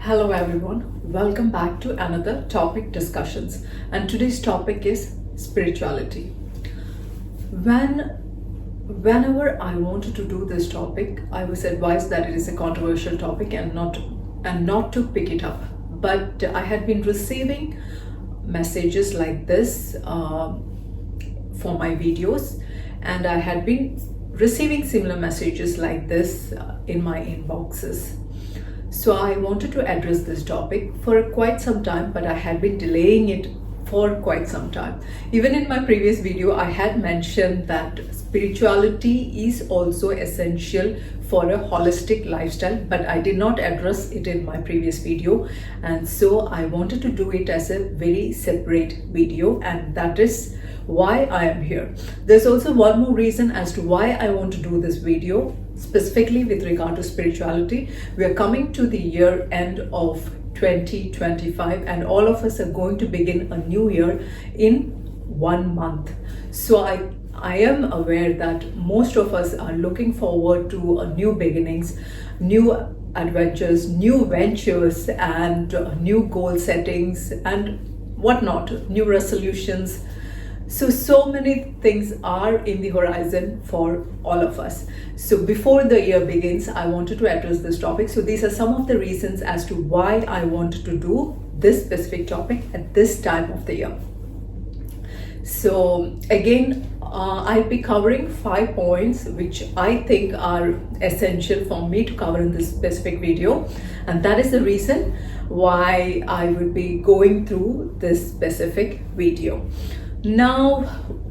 Hello everyone, welcome back to another topic discussions, and today's topic is spirituality. Whenever I wanted to do this topic, I was advised that it is a controversial topic and not to pick it up. But I had been receiving messages like this for my videos, and I had been receiving similar messages like this in my inboxes. So I wanted to address this topic for quite some time, but I had been delaying it for quite some time. Even in my previous video, I had mentioned that spirituality is also essential for a holistic lifestyle, but I did not address it in my previous video. And so I wanted to do it as a very separate video, and that is why I am here. There's also one more reason as to why I want to do this video, specifically with regard to spirituality. We are coming to the year end of 2025, and all of us are going to begin a new year in 1 month. So I am aware that most of us are looking forward to new beginnings, new adventures, new ventures, and new goal settings and whatnot, new resolutions. So many things are in the horizon for all of us. So before the year begins, I wanted to address this topic. So these are some of the reasons as to why I wanted to do this specific topic at this time of the year. So again, I'll be covering 5 points which I think are essential for me to cover in this specific video, and that is the reason why I will be going through this specific video. Now,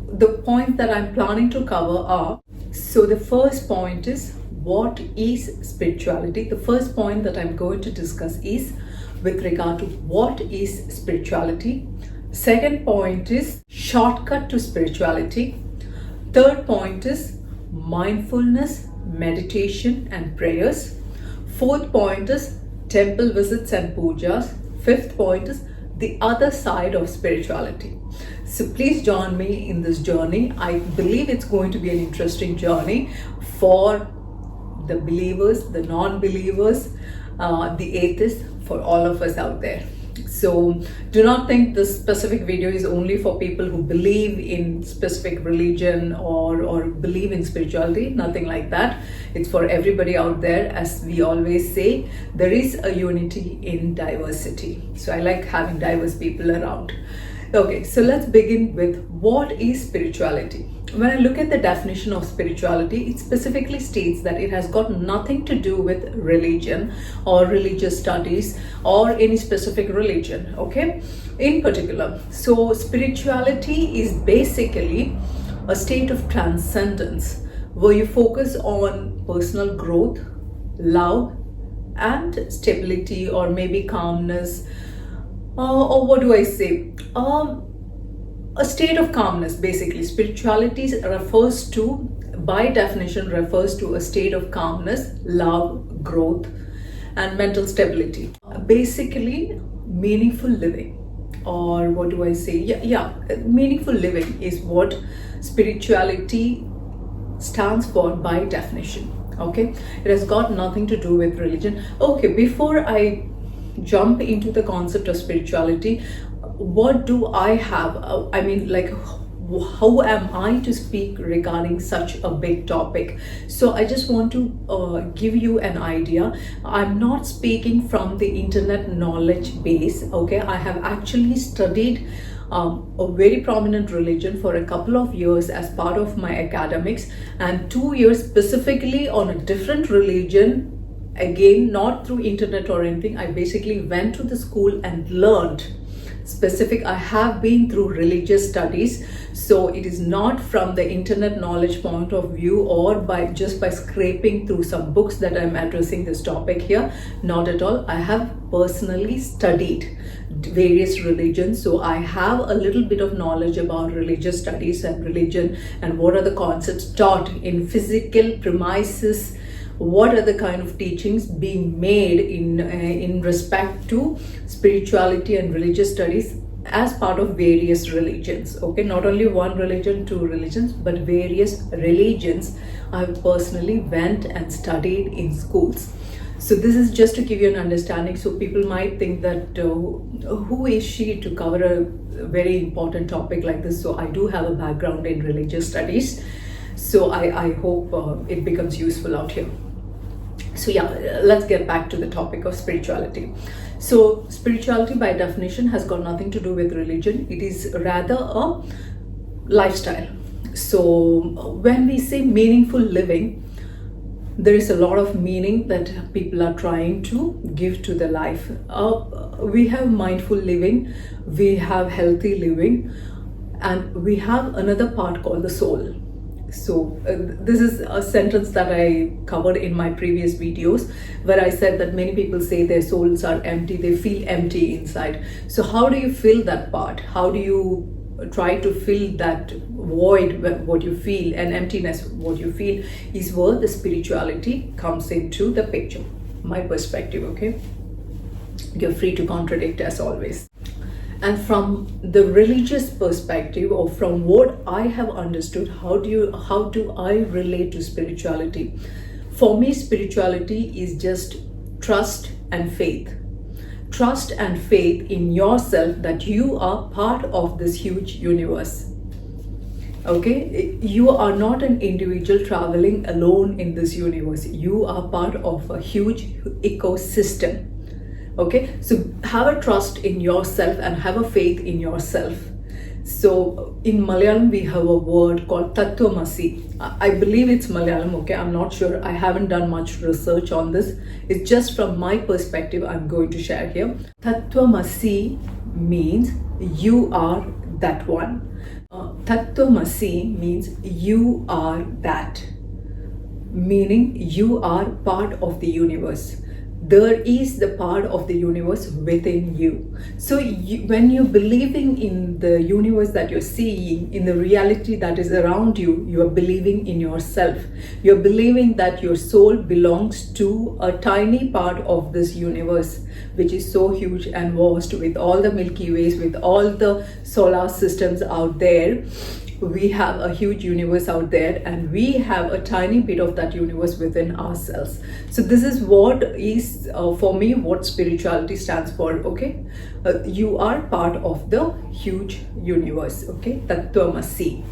the points that I'm planning to cover are, so the first point is, what is spirituality? The first point that I'm going to discuss is with regard to what is spirituality. Second point is shortcut to spirituality. Third point is mindfulness, meditation and prayers. Fourth point is temple visits and pujas. Fifth point is the other side of spirituality. So please join me in this journey. I believe it's going to be an interesting journey for the believers, the non-believers, the atheists, for all of us out there. So do not think this specific video is only for people who believe in specific religion or believe in spirituality. Nothing like that. It's for everybody out there. As we always say, there is a unity in diversity. So I like having diverse people around. Okay, so let's begin with what is spirituality. When I look at the definition of spirituality, it specifically states that it has got nothing to do with religion or religious studies or any specific religion, okay, in particular. So spirituality is basically a state of transcendence where you focus on personal growth, love, and stability, or maybe calmness, or what do I say? A state of calmness, basically. Spirituality refers to, by definition, refers to a state of calmness, love, growth, and mental stability. Basically, meaningful living, or what do I say? Meaningful living is what spirituality stands for by definition. Okay, it has got nothing to do with religion. Okay, before I jump into the concept of spirituality, what do I have? How am I to speak regarding such a big topic? So I just want to give you an idea. I'm not speaking from the internet knowledge base. Okay, I have actually studied a very prominent religion for a couple of years as part of my academics, and 2 years specifically on a different religion. Again, not through internet or anything. I basically went to the school and learned specific. I have been through religious studies, so it is not from the internet knowledge point of view or by scraping through some books that I'm addressing this topic here. Not at all. I have personally studied various religions, so I have a little bit of knowledge about religious studies and religion, and what are the concepts taught in physical premises, what are the kind of teachings being made in respect to spirituality and religious studies as part of various religions. Okay, not only one religion, two religions, but various religions I personally went and studied in schools. So this is just to give you an understanding. So people might think that who is she to cover a very important topic like this? So I do have a background in religious studies, so I hope it becomes useful out here. So yeah, let's get back to the topic of spirituality. So spirituality by definition has got nothing to do with religion. It is rather a lifestyle. So when we say meaningful living, there is a lot of meaning that people are trying to give to their life. We have mindful living, we have healthy living, and we have another part called the soul. So this is a sentence that I covered in my previous videos, where I said that many people say their souls are empty, they feel empty inside. So how do you fill that part? How do you try to fill that void, what you feel, and emptiness, what you feel, is where the spirituality comes into the picture. My perspective, okay? You're free to contradict as always. And from the religious perspective, or from what I have understood, how do I relate to spirituality? For me, spirituality is just trust and faith. Trust and faith in yourself that you are part of this huge universe. Okay, you are not an individual traveling alone in this universe. You are part of a huge ecosystem. Okay, so have a trust in yourself and have a faith in yourself. So in Malayalam we have a word called Tathwamasi. I believe it's Malayalam, okay, I'm not sure. I haven't done much research on this. It's just from my perspective I'm going to share here. Tathwamasi means you are that one. Tathwamasi means you are that, meaning you are part of the universe. There is the part of the universe within you. So when you're believing in the universe that you're seeing, in the reality that is around you, you are believing in yourself. You're believing that your soul belongs to a tiny part of this universe, which is so huge and vast, with all the Milky Ways, with all the solar systems out there. We have a huge universe out there, and we have a tiny bit of that universe within ourselves. So this is what is for me what spirituality stands for. Okay, you are part of the huge universe. Okay, Tathwamasi.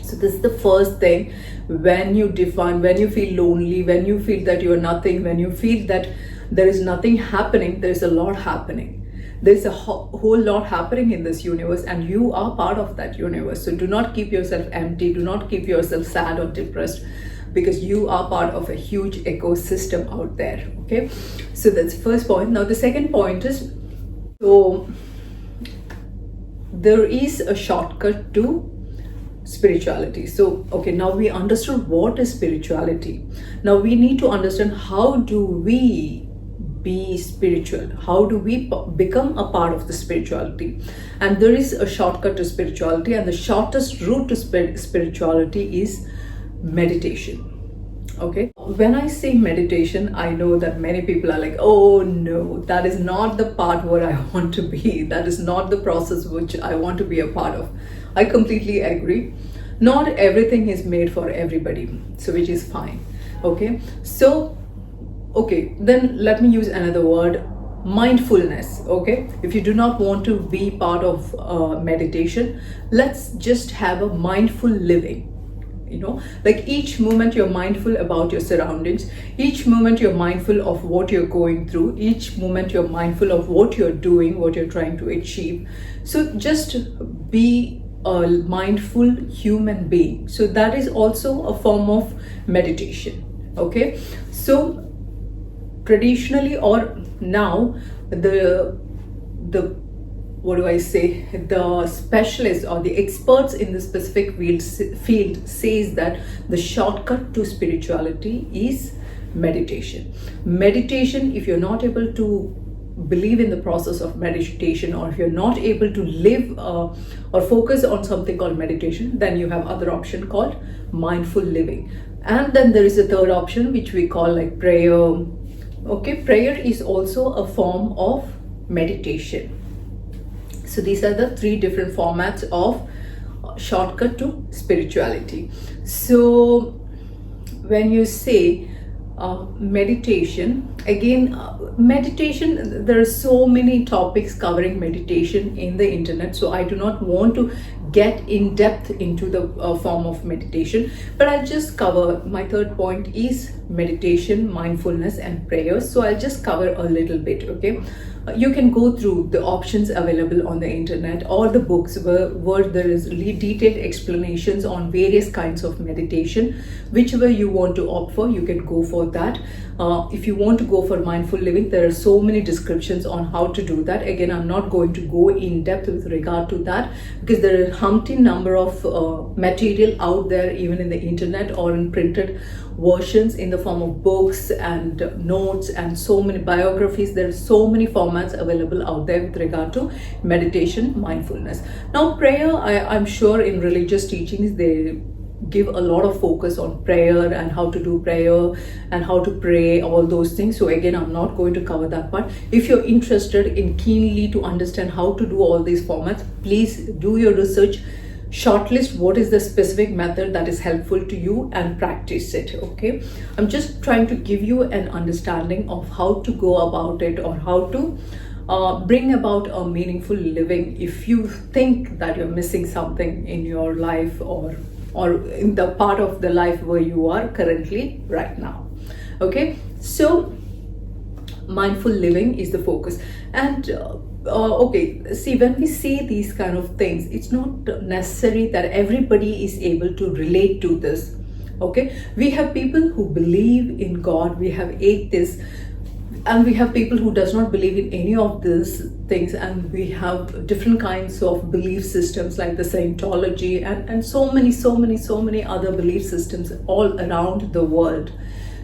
So this is the first thing. When you define, when you feel lonely, when you feel that you are nothing, when you feel that there is nothing happening, there is a lot happening. There's a whole lot happening in this universe, and you are part of that universe. So do not keep yourself empty, do not keep yourself sad or depressed, because you are part of a huge ecosystem out there. Okay, so that's the first point. Now the second point is, so there is a shortcut to spirituality. So okay, now we understood what is spirituality. Now we need to understand, how do we be spiritual? How do we become a part of the spirituality? And there is a shortcut to spirituality, and the shortest route to spirituality is meditation. Okay, when I say meditation, I know that many people are like, oh no, that is not the part where I want to be. That is not the process which I want to be a part of. I completely agree. Not everything is made for everybody, so which is fine. Okay, so okay, then let me use another word, mindfulness. Okay, if you do not want to be part of meditation, let's just have a mindful living. You know, like each moment you're mindful about your surroundings, each moment you're mindful of what you're going through, each moment you're mindful of what you're doing, what you're trying to achieve. So just be a mindful human being. So that is also a form of meditation. Okay, so traditionally, or now, the what do I say, the specialists or the experts in the specific field says that the shortcut to spirituality is meditation. Meditation, if you're not able to believe in the process of meditation, or if you're not able to live or focus on something called meditation, then you have other option called mindful living. And then there is a third option which we call like prayer. Okay, prayer is also a form of meditation. So these are the three different formats of shortcut to spirituality. So when you say meditation. Again, meditation, there are so many topics covering meditation in the internet, so I do not want to get in depth into the form of meditation, but I'll just cover. My third point is meditation, mindfulness and prayers, so I'll just cover a little bit. Okay, you can go through the options available on the internet or the books where there is detailed explanations on various kinds of meditation. Whichever you want to opt for, you can go for that. If you want to go for mindful living, there are so many descriptions on how to do that. Again, I'm not going to go in depth with regard to that, because there are a humpty number of material out there, even in the internet or in printed versions in the form of books and notes and so many biographies. There are so many formats available out there with regard to meditation, mindfulness. Now prayer, I'm sure in religious teachings they give a lot of focus on prayer and how to do prayer and how to pray, all those things. So again, I'm not going to cover that part. If you're interested in keenly to understand how to do all these formats, please do your research, shortlist what is the specific method that is helpful to you and practice it. Okay, I'm just trying to give you an understanding of how to go about it, or how to bring about a meaningful living if you think that you're missing something in your life, or in the part of the life where you are currently right now. Okay, so mindful living is the focus. And okay, see, when we say these kind of things, it's not necessary that everybody is able to relate to this. Okay, we have people who believe in God, we have atheists, and we have people who does not believe in any of these things, and we have different kinds of belief systems like the Scientology and so many other belief systems all around the world.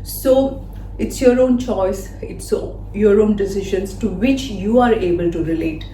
So it's your own choice, it's your own decisions to which you are able to relate.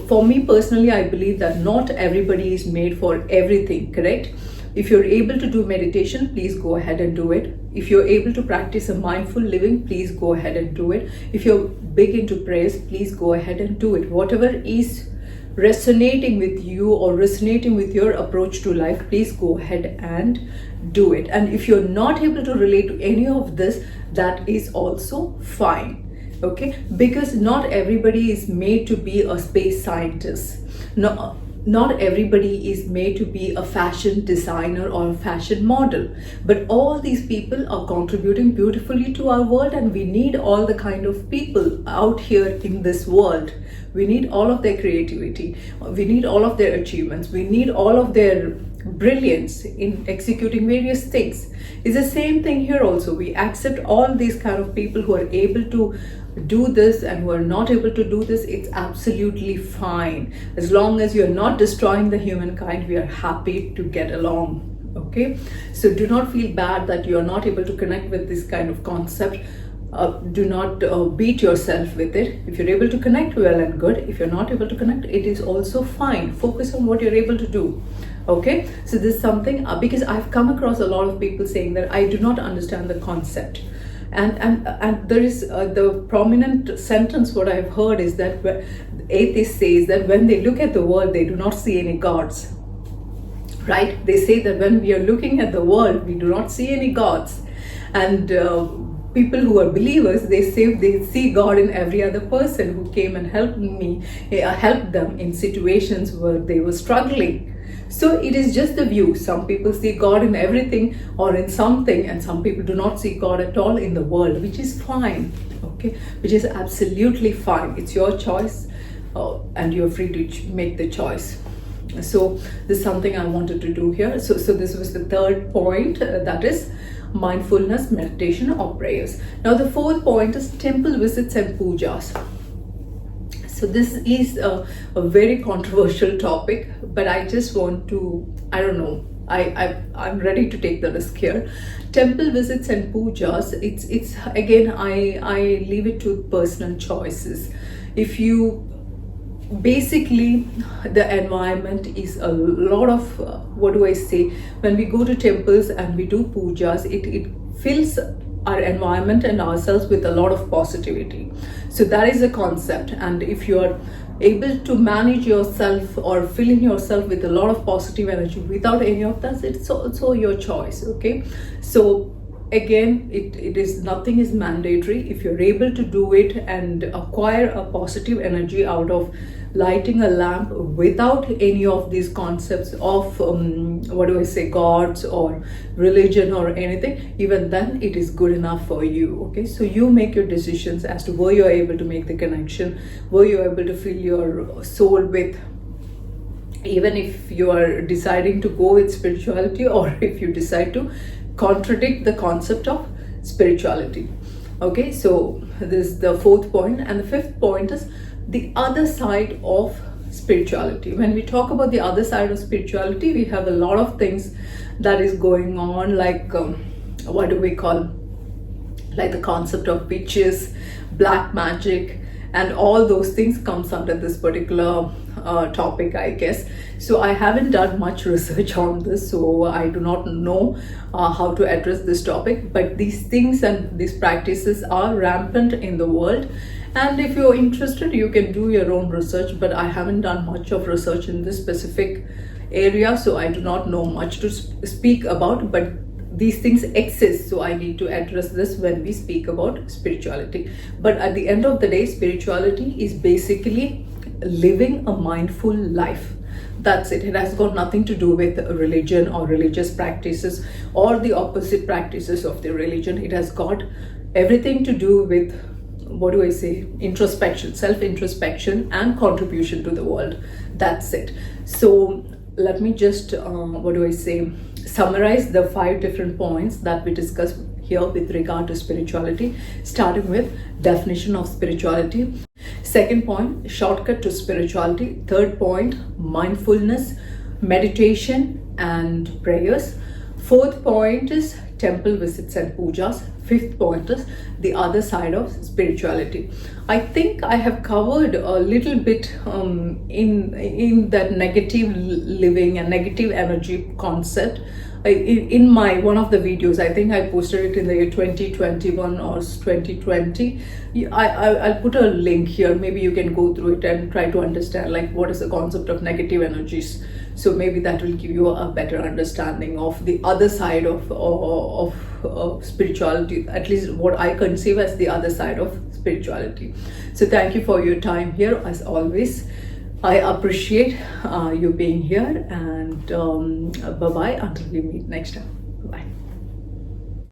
For me personally, I believe that not everybody is made for everything, correct? If you're able to do meditation, please go ahead and do it. If you're able to practice a mindful living, please go ahead and do it. If you're big into prayers, please go ahead and do it. Whatever is resonating with you or resonating with your approach to life, please go ahead and do it. And if you're not able to relate to any of this, that is also fine. Okay, because not everybody is made to be a space scientist. No, not everybody is made to be a fashion designer or a fashion model, but all these people are contributing beautifully to our world, and we need all the kind of people out here in this world. We need all of their creativity, we need all of their achievements, we need all of their brilliance in executing various things. It's the same thing here also. We accept all these kind of people who are able to do this and who are not able to do this. It's absolutely fine. As long as you're not destroying the humankind, we are happy to get along. Okay, so do not feel bad that you are not able to connect with this kind of concept. Do not beat yourself with it. If you're able to connect, well and good. If you're not able to connect, it is also fine. Focus on what you're able to do. Okay, so this is something because I've come across a lot of people saying that I do not understand the concept. And there is the prominent sentence what I've heard is that atheists says that when they look at the world, they do not see any gods. Right? They say that when we are looking at the world, we do not see any gods. And people who are believers, they say they see God in every other person who came and helped them in situations where they were struggling. So it is just the view. Some people see God in everything or in something, and some people do not see God at all in the world, which is fine. Okay, which is absolutely fine. It's your choice, and you're free to make the choice. So this is something I wanted to do here. So this was the third point, that is mindfulness, meditation or prayers. Now the fourth point is temple visits and pujas. So this is a very controversial topic, but I just want to, I don't know, I'm ready to take the risk here. Temple visits and pujas, it's again, I leave it to personal choices. If you basically, the environment is a lot of what do I say, when we go to temples and we do pujas, it fills our environment and ourselves with a lot of positivity. So that is a concept, and if you are able to manage yourself or filling yourself with a lot of positive energy without any of that, it's also your choice. Okay, so again, it is, nothing is mandatory. If you're able to do it and acquire a positive energy out of lighting a lamp without any of these concepts of what do I say, gods or religion or anything, even then it is good enough for you. Okay, so you make your decisions as to where you're able to make the connection, where you're able to fill your soul with, even if you are deciding to go with spirituality, or if you decide to contradict the concept of spirituality. Okay, so this is the fourth point. And the fifth point is the other side of spirituality. When we talk about the other side of spirituality, we have a lot of things that is going on, like what do we call, like the concept of witches, black magic, and all those things comes under this particular topic, I guess. So I haven't done much research on this, so I do not know how to address this topic, but these things and these practices are rampant in the world. And if you're interested, you can do your own research, but I haven't done much of research in this specific area, so I do not know much to speak about. But these things exist, so I need to address this when we speak about spirituality. But at the end of the day, spirituality is basically living a mindful life. That's it. It has got nothing to do with religion or religious practices or the opposite practices of the religion. It has got everything to do with, what do I say, introspection, self-introspection and contribution to the world. That's it. So let me just, what do I say, summarize the 5 different points that we discussed here with regard to spirituality, starting with definition of spirituality. Second point, shortcut to spirituality. Third point, mindfulness, meditation and prayers. Fourth point is temple visits and pujas. Fifth point is the other side of spirituality. I think I have covered a little bit in that negative living and negative energy concept in my one of the videos. I think I posted it in the year 2021 or 2020. I'll put a link here. Maybe you can go through it and try to understand like what is the concept of negative energies. So maybe that will give you a better understanding of the other side of spirituality, at least what I conceive as the other side of spirituality. So thank you for your time here, as always. I appreciate you being here, and bye-bye until we meet next time. Bye.